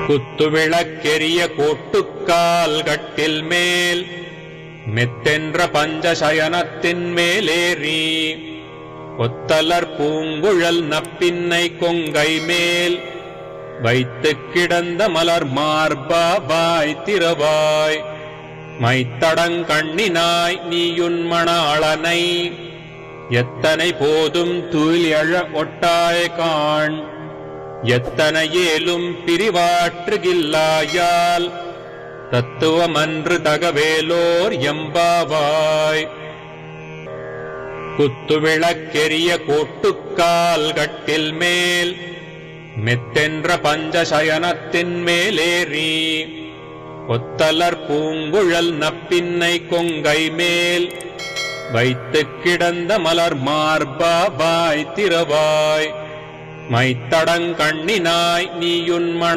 குத்துவிளக்கெரிய கோட்டுக்கால் கட்டில் மேல் மெத்தென்ற பஞ்சசயனத்தின் மேலேறி கொத்தலர் பூங்குழல் நப்பின்னை கொங்கை மேல் வைத்துக் கிடந்த மலர் மார்பா வாய் திறவாய் மைத்தடங்கண்ணினாய் நீயுன் மணாளனை எத்தனை போதும் துயிலெழ ஒட்டாய் காண் எத்தனை ஏலும் பிரிவாற்றுகில்லாயால் தத்துவமன்று தகவேலோர் எம்பாவாய். குத்துவிளக்கெரிய கோட்டுக்கால் கட்டில் மேல் மெத்தென்ற பஞ்சசயனத்தின் மேலேறி கொத்தலர் பூங்குழல் நப்பின்னை கொங்கை மேல் வைத்துக் கிடந்த மலர் மார்பா வாய் திறவாய் மைத்தடங்கண்ணினாய் நீயுன் மண